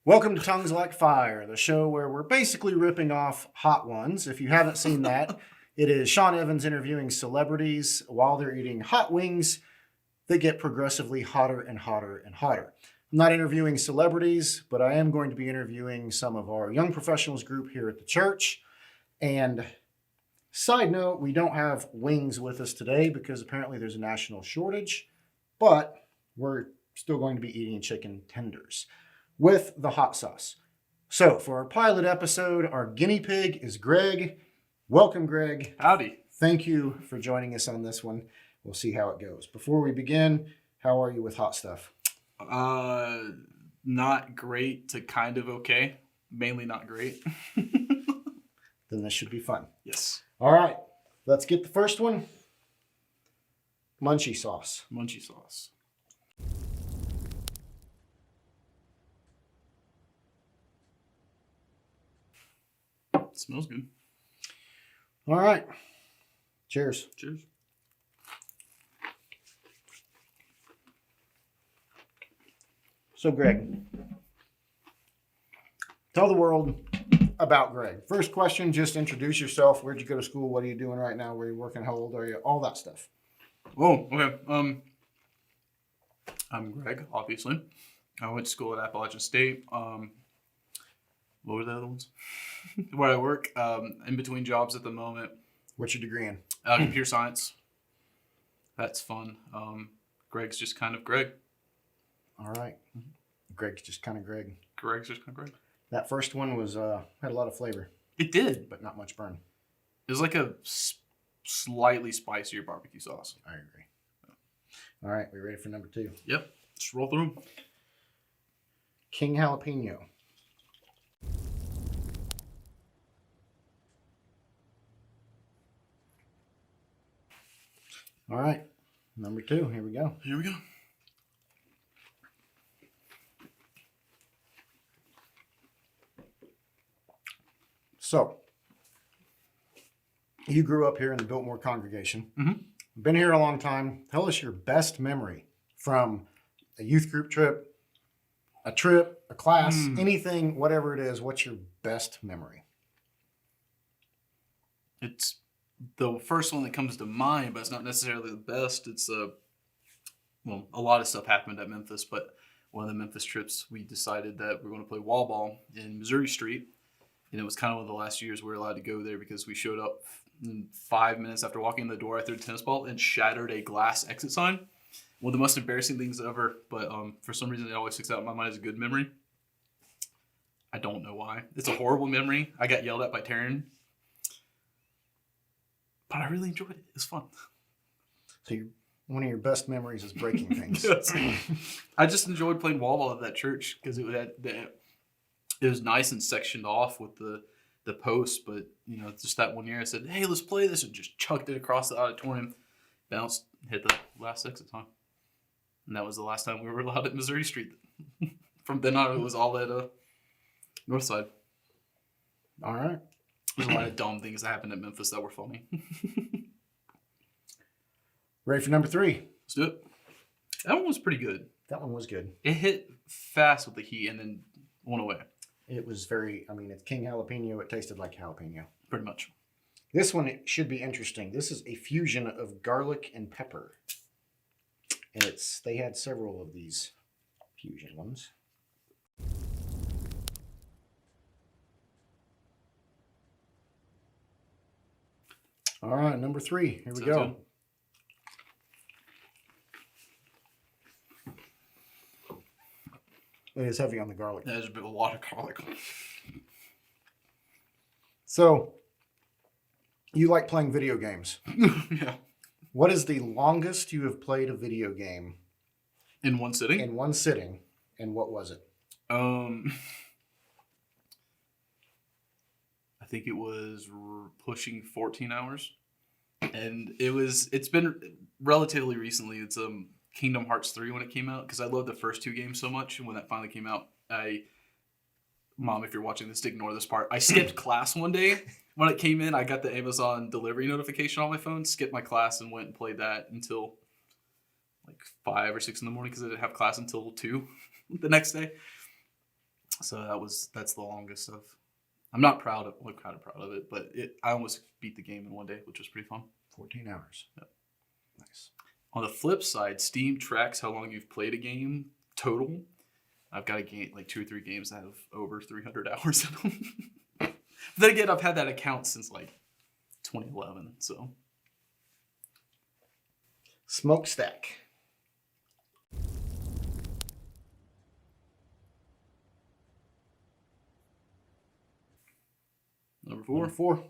Welcome to Tongues Like Fire, the show where we're basically ripping off Hot Ones. If you haven't seen that, it is Sean Evans interviewing celebrities while they're eating hot wings that get progressively hotter and hotter and hotter. I'm not interviewing celebrities, but I am going to be interviewing some of our young professionals group here at the church. And side note, we don't have wings with us today because apparently there's a national shortage, but we're still going to be eating chicken tenders with the hot sauce. So for our pilot episode, our guinea pig is Greg. Welcome, Greg. Howdy. Thank you for joining us on this one. We'll see how it goes. Before we begin, how are you with hot stuff? Not great to kind of okay. Mainly not great. Then this should be fun. Yes. All right, let's get the first one. Munchie sauce. Munchie sauce. Smells good. All right. Cheers. Cheers. So, Greg, tell the world about Greg. First question, just introduce yourself. Where'd you go to school? What are you doing right now? Where are you working? How old are you? All that stuff. Oh, okay. I'm Greg, obviously. I went to school at Appalachian State. What were the other ones? Where I work, in between jobs at the moment. What's your degree in? Computer science. That's fun. Greg's just kind of Greg. All right. Greg's just kind of Greg. Greg's just kind of Greg. That first one was had a lot of flavor, It did. but not much burn. It was like a slightly spicier barbecue sauce. I agree. All right, we ready for number two? Yep. Just roll through 'em. King jalapeno. All right, number two. Here we go. Here we go. So, you grew up here in the Biltmore congregation. Mhm. Been here a long time. Tell us your best memory from a youth group trip, a class, anything, whatever it is. What's your best memory? It's the first one that comes to mind, but it's not necessarily the best. It's a lot of stuff happened at Memphis, but one of the Memphis trips, we decided that we were going to play wall ball in Missouri Street. And it was kind of one of the last years we were allowed to go there because we showed up in 5 minutes after walking in the door. I threw a tennis ball and shattered a glass exit sign. One of the most embarrassing things ever, but for some reason it always sticks out in my mind as a good memory. I don't know why. It's a horrible memory. I got yelled at by Taryn, but I really enjoyed it. It was fun. So, one of your best memories is breaking things. Yes. I just enjoyed playing wall ball at that church because it was nice and sectioned off with the post, but just that one year I said, hey, let's play this, and just chucked it across the auditorium, bounced, hit the last exit time. And that was the last time we were allowed at Missouri Street. From then on, it was all at North Side. All right. There's a lot of dumb things that happened at Memphis that were funny. Ready for number three? Let's do it. That one was pretty good. That one was good. It hit fast with the heat and then went away, It was it's King jalapeno. It tasted like jalapeno. pretty much. This one should be interesting. This is a fusion of garlic and pepper. And they had several of these fusion ones. All right, number three. Here we Sounds go. good. It is heavy on the garlic. There's a lot of garlic. So, you like playing video games. Yeah. What is the longest you have played a video game In one sitting? in one sitting, and what was it? I think it was pushing 14 hours. And it's been relatively recently. It's Kingdom Hearts 3 when it came out, because I loved the first two games so much. And when that finally came out, Mom, if you're watching this, ignore this part. I skipped class one day. When it came in, I got the Amazon delivery notification on my phone, skipped my class, and went and played that until like 5 or 6 in the morning because I didn't have class until 2 the next day. So that's the longest of. I'm not proud of it, but I almost beat the game in one day, which was pretty fun. 14 hours. Yep. Nice. On the flip side, Steam tracks how long you've played a game total. I've got a game, like 2 or 3 games that have over 300 hours in them. But then again, I've had that account since like 2011, so. Smokestack. Number 4. Number 4.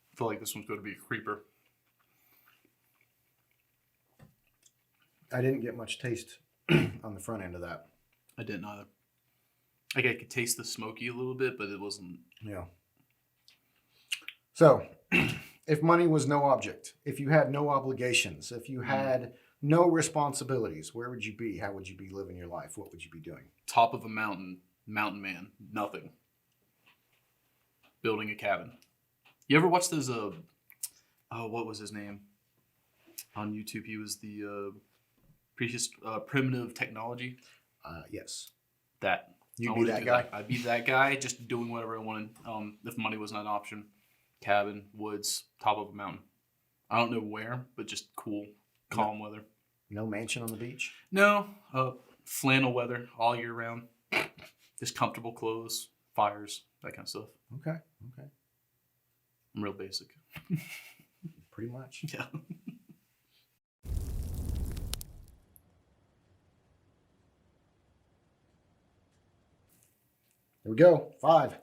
I feel like this one's going to be a creeper. I didn't get much taste on the front end of that. I didn't either. Like I could taste the smoky a little bit, but it wasn't. Yeah. So, if money was no object, if you had no obligations, if you had no responsibilities, where would you be? How would you be living your life? What would you be doing? Top of a mountain man, nothing. Building a cabin. You ever watch those? What was his name? On YouTube, he was the primitive technology. Yes. That. You'd I be wanna that do guy? I'd be that guy, just doing whatever I wanted. If money was not an option, cabin, woods, top of a mountain. I don't know where, but just cool, calm weather. No mansion on the beach? No, flannel weather all year round. Just comfortable clothes, fires, that kind of stuff. Okay. I'm real basic. Pretty much. Yeah. There we go. 5.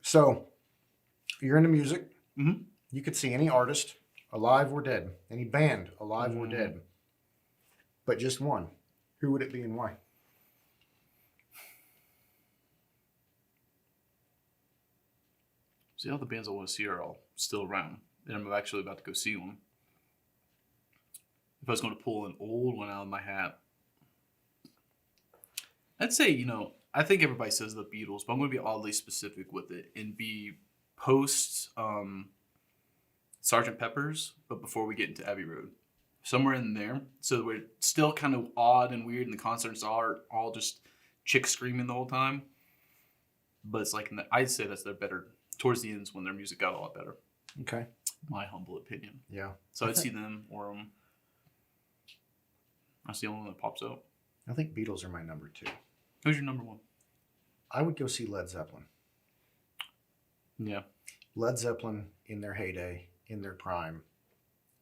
So, you're into music. Mm-hmm. You could see any artist, alive or dead, any band, alive or dead, but just one. Who would it be and why? See, all the bands I want to see are all still around, and I'm actually about to go see one. If I was going to pull an old one out of my hat, I'd say, I think everybody says the Beatles, but I'm going to be oddly specific with it and be post Sgt. Pepper's, but before we get into Abbey Road. Somewhere in there. So we're still kind of odd and weird, and the concerts are all just chicks screaming the whole time. But it's like, I'd say that's their better, towards the ends when their music got a lot better. Okay. My humble opinion. Yeah. So I'd see them, or that's the only one that pops out. I think Beatles are my number 2. Who's your number 1? I would go see Led Zeppelin. Yeah. Led Zeppelin in their heyday, in their prime,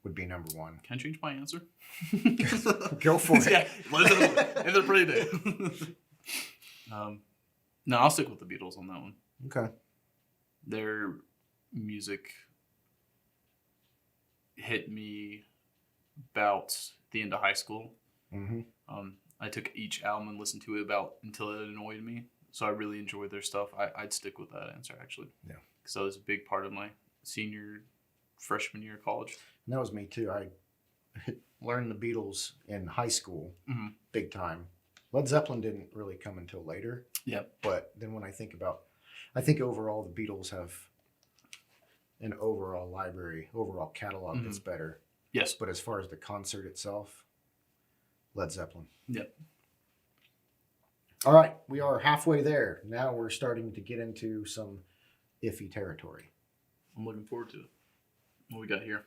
would be number 1. Can I change my answer? Go for it. Yeah, Led Zeppelin in their pretty day. No, I'll stick with the Beatles on that one. Okay. Their music hit me about the end of high school. Mm-hmm. I took each album and listened to it until it annoyed me. So I really enjoyed their stuff. I'd stick with that answer, actually. Yeah. Because that was a big part of my freshman year of college. And that was me too. I learned the Beatles in high school, big time. Led Zeppelin didn't really come until later. Yeah. But then when I think overall the Beatles have an overall library, overall catalog that's better. Yes. But as far as the concert itself, Led Zeppelin. Yep. All right, we are halfway there. Now we're starting to get into some iffy territory. I'm looking forward to it. What we got here?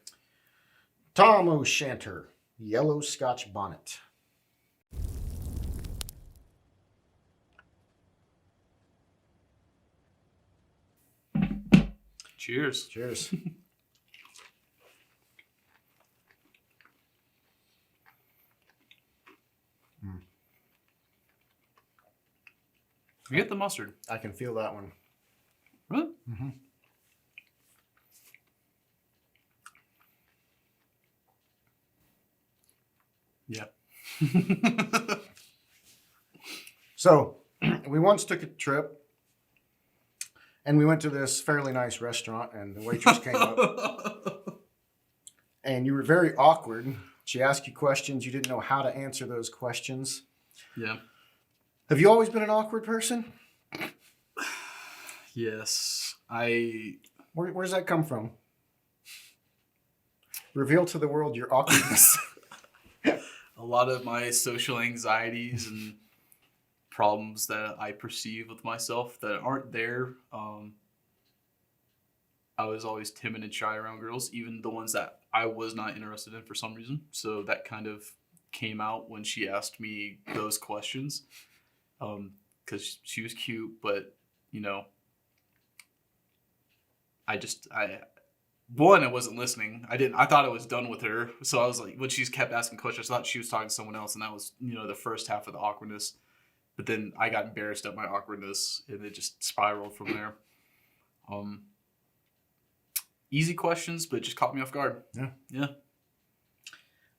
Tom O'Shanter, Yellow Scotch Bonnet. Cheers. Cheers. You get the mustard. I can feel that one. Really? Mm-hmm. Yeah. So, we once took a trip, And we went to this fairly nice restaurant, and the waitress came up, and you were very awkward. She asked you questions. You didn't know how to answer those questions. Yeah. Have you always been an awkward person? Yes. Where's that come from? Reveal to the world your awkwardness. A lot of my social anxieties and problems that I perceive with myself that aren't there. I was always timid and shy around girls, even the ones that I was not interested in for some reason. So that kind of came out when she asked me those questions. Because she was cute, but you know, I wasn't listening. I thought I was done with her. So I was like, when she kept asking questions, I thought she was talking to someone else. And that was, the first half of the awkwardness. But then I got embarrassed at my awkwardness and it just spiraled from there. Easy questions, but it just caught me off guard. Yeah.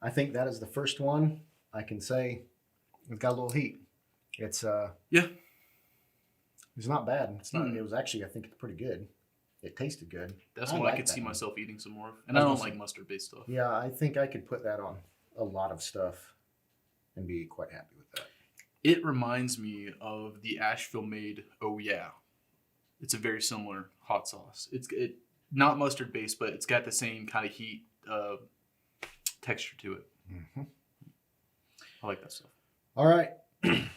I think that is the first one I can say it got a little heat. It's Yeah. It's not bad. It's not. It was actually, I think it's pretty good. It tasted good. That's one I could see myself eating some more. And I don't like mustard-based stuff. Yeah, I think I could put that on a lot of stuff and be quite happy with that. It reminds me of the Asheville-made Oh Yeah. It's a very similar hot sauce. It's not mustard-based, but it's got the same kind of heat texture to it. Mm-hmm. I like that stuff. All right. And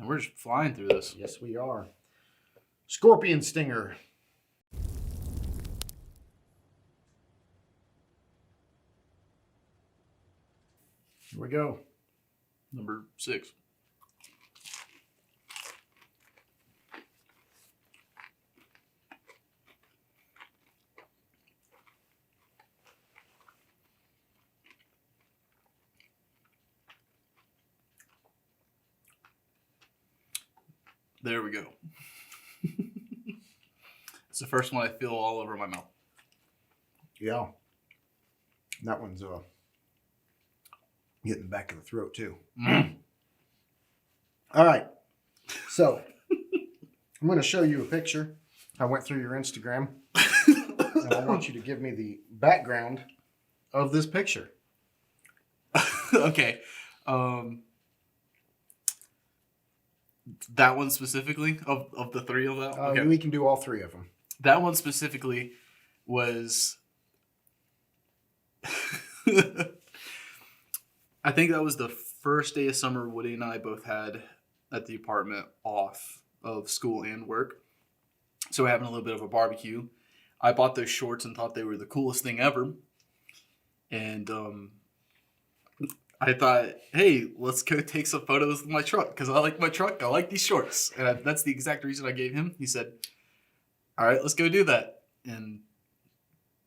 we're just flying through this. Yes, we are. Scorpion Stinger. Here we go. Number 6. There we go. It's the first one I feel all over my mouth. Yeah. That one's getting the back of the throat too. All right. So I'm going to show you a picture. I went through your Instagram and I want you to give me the background of this picture. Okay. That one specifically of the three of that. Okay. We can do all three of them. That one specifically was. I think that was the first day of summer Woody and I both had at the apartment off of school and work. So we're having a little bit of a barbecue. I bought those shorts and thought they were the coolest thing ever. And I thought, hey, let's go take some photos of my truck because I like my truck. I like these shorts. And that's the exact reason I gave him. He said, all right, let's go do that. And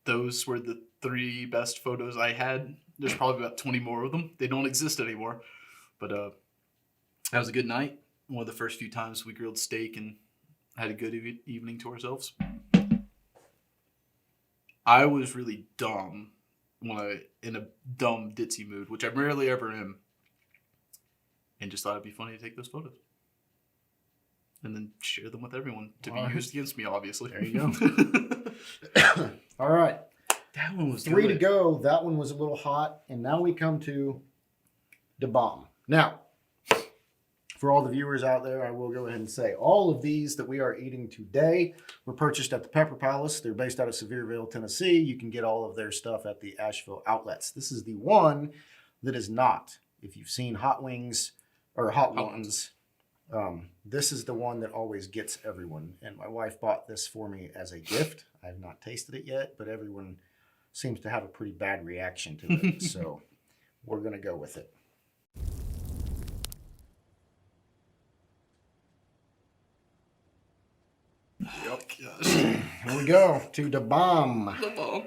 those were the 3 best photos I had. There's probably about 20 more of them. They don't exist anymore. But that was a good night. One of the first few times we grilled steak and had a good evening to ourselves. I was really dumb in a dumb ditzy mood, which I rarely ever am, and just thought it'd be funny to take those photos and then share them with everyone to be used against me, obviously. There you go. All right. That one was 3 good. to go. That one was a little hot. And now we come to the bomb. Now, for all the viewers out there, I will go ahead and say all of these that we are eating today were purchased at the Pepper Palace. They're based out of Sevierville, Tennessee. You can get all of their stuff at the Asheville outlets. This is the one that is not. If you've seen Hot Wings or Hot Ones, this is the one that always gets everyone. And my wife bought this for me as a gift. I have not tasted it yet, but everyone seems to have a pretty bad reaction to it. So we're going to go with it. Yep. Gosh. Here we go to the bomb. The bomb.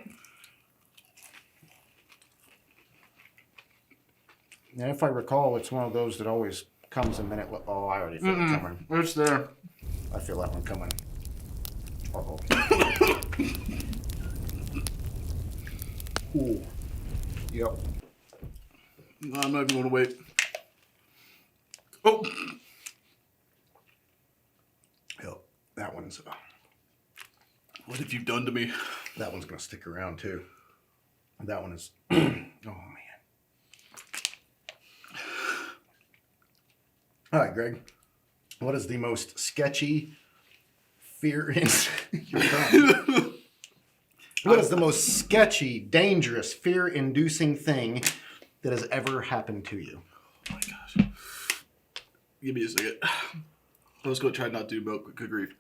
And if I recall, it's one of those that always comes a minute. Oh, I already feel it coming. It's there. I feel that one coming. Uh-oh. Ooh. Yep. No, I'm not even going to wait. Oh. Yep. That one's ones. What have you done to me? That one's going to stick around too. That one is. Oh, man. All right, Greg. What is the most sketchy, fear? You're crying. What is the most sketchy, dangerous, fear-inducing thing that has ever happened to you? Oh my gosh. Give me a second. I was going to try not to do milk, but good grief.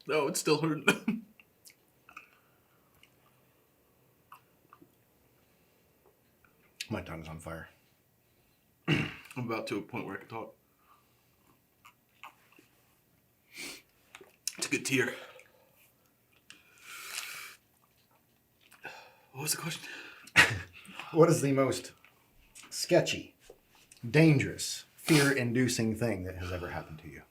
No, it's still hurting. My tongue's on fire. I'm about to a point where I can talk. It's a good tear. What was the question? What is the most sketchy, dangerous, fear-inducing thing that has ever happened to you?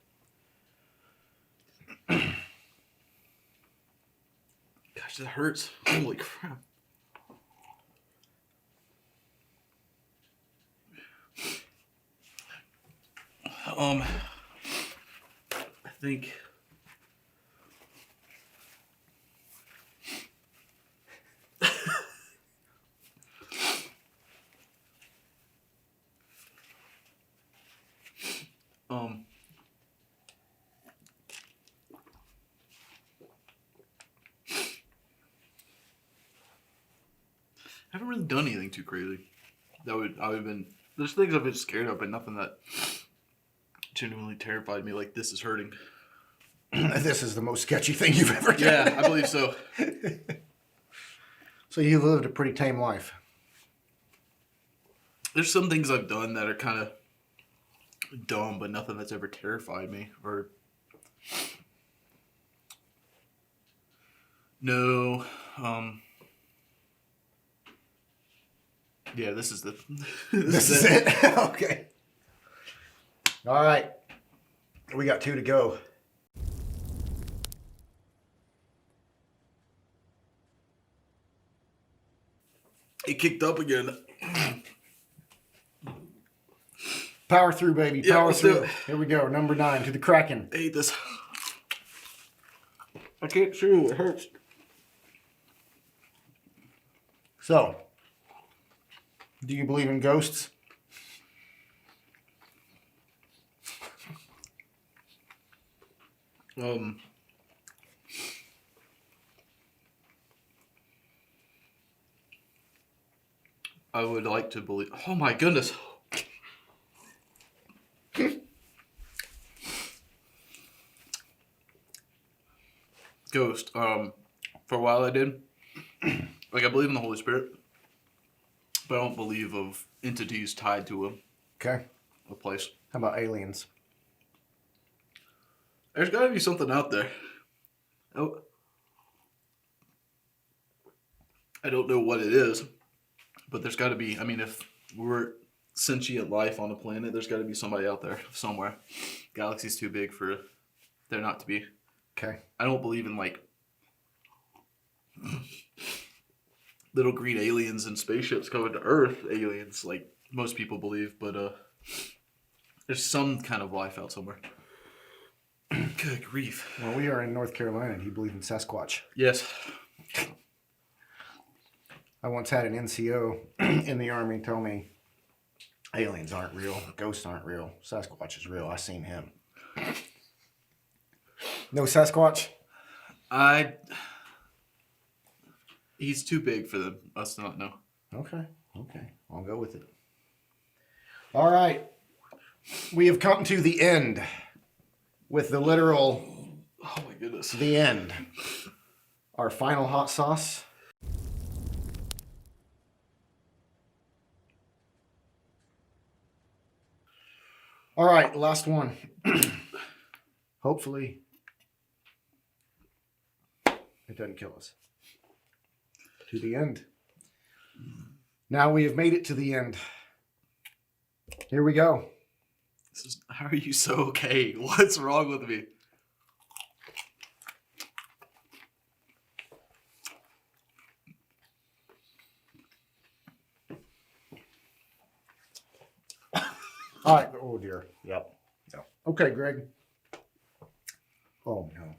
Gosh, that hurts. Holy crap. I think I haven't really done anything too crazy. I would have been. There's things I've been scared of, but nothing that genuinely terrified me. Like this is hurting. This is the most sketchy thing you've ever done. Yeah, I believe so. So you've lived a pretty tame life. There's some things I've done that are kind of dumb, but nothing that's ever terrified me. Or no, yeah, this is the. This is it? Okay. All right. We got 2 to go. It kicked up again. Power through, baby. Yeah, Power let's do through. it. Here we go. Number 9 to the Kraken. I hate this. I can't chew. It hurts. So, do you believe in ghosts? I would like to believe. Oh my goodness. Ghost. For a while I did. Like I believe in the Holy Spirit, but I don't believe of entities tied to Okay. a place. How about aliens? There's got to be something out there. Oh, I don't know what it is, but there's got to be. I mean, if we're sentient life on a planet, there's got to be somebody out there somewhere. Galaxy's too big for there not to be. Okay. I don't believe in like little green aliens and spaceships coming to Earth. Aliens, like most people believe, but there's some kind of life out somewhere. Good grief. Well, we are in North Carolina. Do you believe in Sasquatch? Yes. I once had an NCO in the Army tell me aliens aren't real, ghosts aren't real, Sasquatch is real. I seen him. No Sasquatch? He's too big for us to not know. Okay. I'll go with it. All right. We have come to the end with the literal Oh my goodness. the end. Our final hot sauce. All right, last one. Hopefully, it doesn't kill us. To the end. Now we have made it to the end. Here we go. How are you so okay? What's wrong with me? All right. Oh dear. Yep. Okay, Greg. Oh no.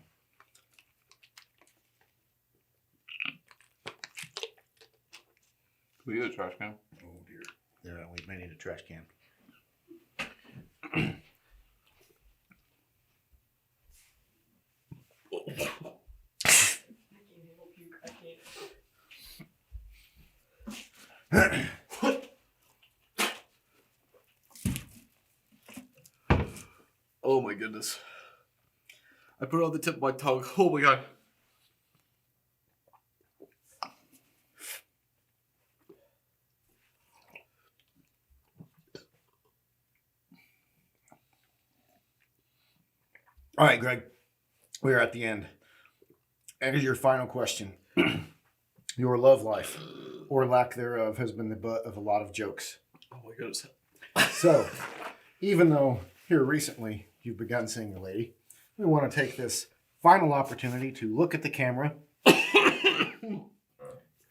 We get a trash can. Oh dear. Yeah, we may need a trash can. Oh my goodness. I put it on the tip of my tongue. Oh my god. All right, Greg. We are at the end. And here's your final question. Your love life, or lack thereof, has been the butt of a lot of jokes. Oh my goodness. So, even though here recently you've begun seeing a lady, we want to take this final opportunity to look at the camera.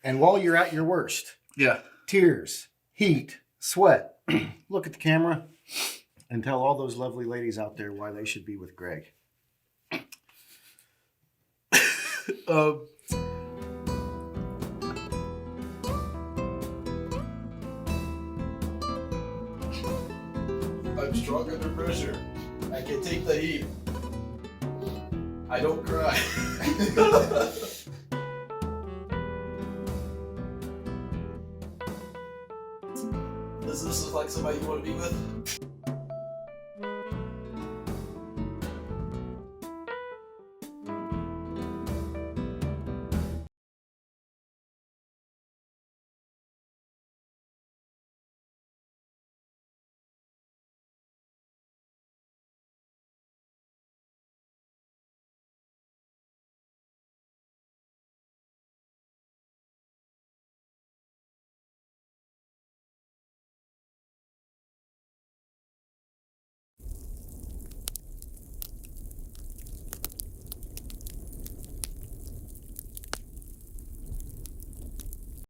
And while you're at your worst, Yeah. tears, heat, sweat, look at the camera and tell all those lovely ladies out there why they should be with Greg. I'm strong under pressure. I can take the heat. I don't cry. Does this look like somebody you want to be with?